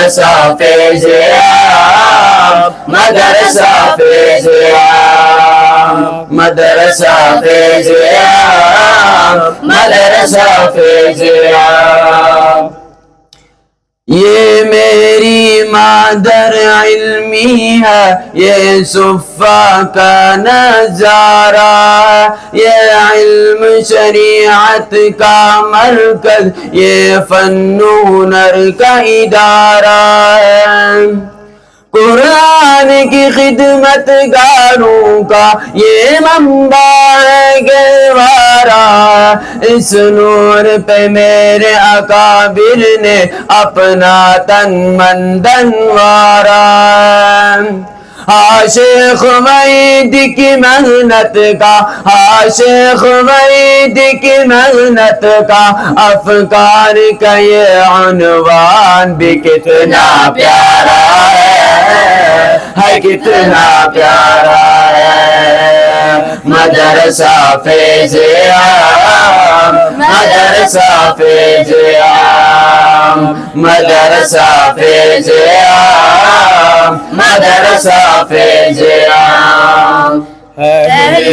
مدرسہ فیض عام، مدرسہ فیض عام، مدرسہ فیض عام، مدرسہ فیض عام۔ یہ میری مادر علمی ہے، یہ صفہ کا نظارہ ہے، یہ علم شریعت کا مرکز، یہ فن و ہنر کا ادارہ ہے۔ قرآن کی خدمت گاروں کا یہ منبع ہے گہوارہ، اس نور پہ میرے اکابر نے اپنا تن من دنوارا۔ شیخ وحید کی محنت کا، شیخ وحید کی محنت کا، افکار کا یہ عنوان بھی کتنا پیارا ہے کتنا پیارا ہے۔ مدرسہ فیض عام، مدرسہ فیض عام، مدرسہ فیض عام، مدرسہ فیض عام۔ اہل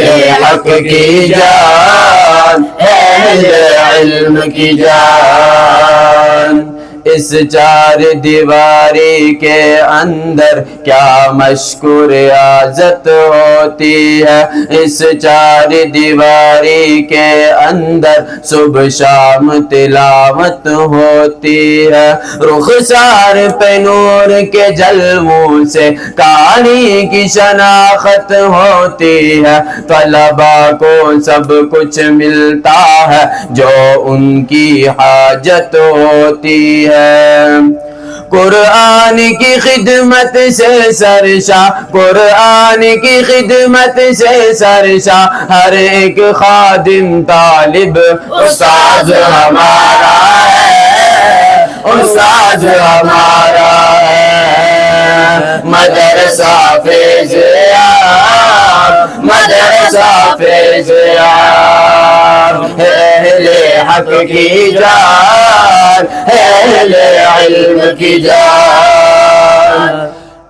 حق کی جان، اہل علم کی جان، اس چار دیواری کے اندر کیا مشکور عزت ہوتی ہے، اس چار دیواری کے اندر صبح شام تلاوت ہوتی ہے، رخسار پہ نور کے جلووں سے قاری کی شناخت ہوتی ہے، طلبا کو سب کچھ ملتا ہے جو ان کی حاجت ہوتی ہے۔ قرآن کی خدمت سے سرشا، قرآن کی خدمت سے سرشا، ہر ایک خادم طالب استاد ہمارا ہے، استاد ہمارا ہے۔ مدرسہ فیض عام، مدرسہ فیض عام، اہل حق کی جان، اہل علم کی جان۔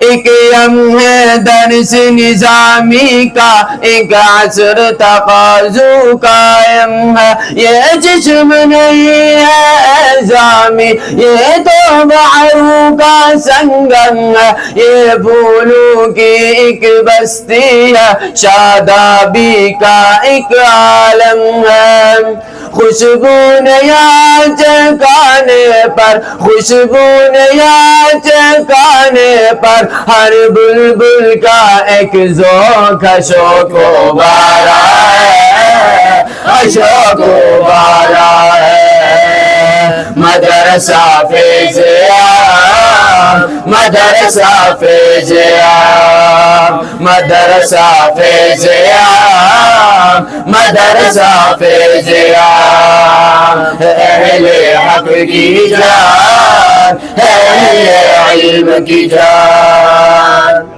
ایک یم ہے درس نظامی کا، ایک عصر تقاضو قائم ہے، یہ جسم نہیں ہے اعظامی، یہ تو بحروں کا سنگم ہے، یہ پھولوں کی ایک بستی ہے، شادابی کا ایک عالم ہے۔ خوشبو نیا چکانے پر، خوشبو نیا چکانے پر، ہر بلبل کا ایک ذوق ہے، شوق و بارہ ہے، شوق و بارہ ہے۔ مدرسہ فیض عام، مدرسہ فیض عام، مدرسہ فیض عام، مدرسہ فیض عام، اہل حق کی جان، اہل علم کی جان۔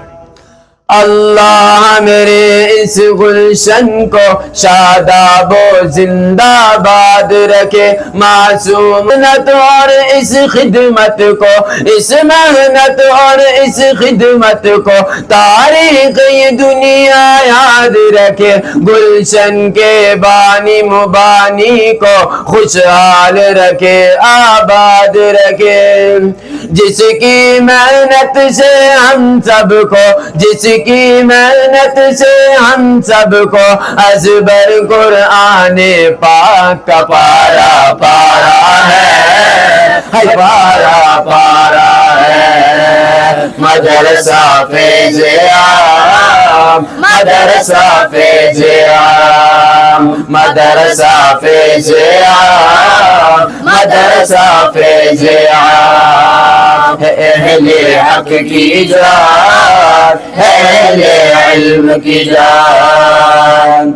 اللہ میرے اس گلشن کو شاداب و زندہ باد رکھے، معصوم محنت اور اس خدمت کو، اس محنت اور اس خدمت کو تاریخ یہ دنیا یاد رکھے، گلشن کے بانی مبانی کو خوشحال رکھے، آباد رکھے۔ جس کی محنت سے ہم سب کو، جس کی محنت سے ہم سب کو ازبر قرآن پاک کا پارا پارا ہے، پارا پارا ہے۔ مدرسہ فیض عام، مدرسہ فیض عام، مدرسہ فیض عام، مدرسہ فیض عام، اہل حق کی جان، اہل علم کی جان۔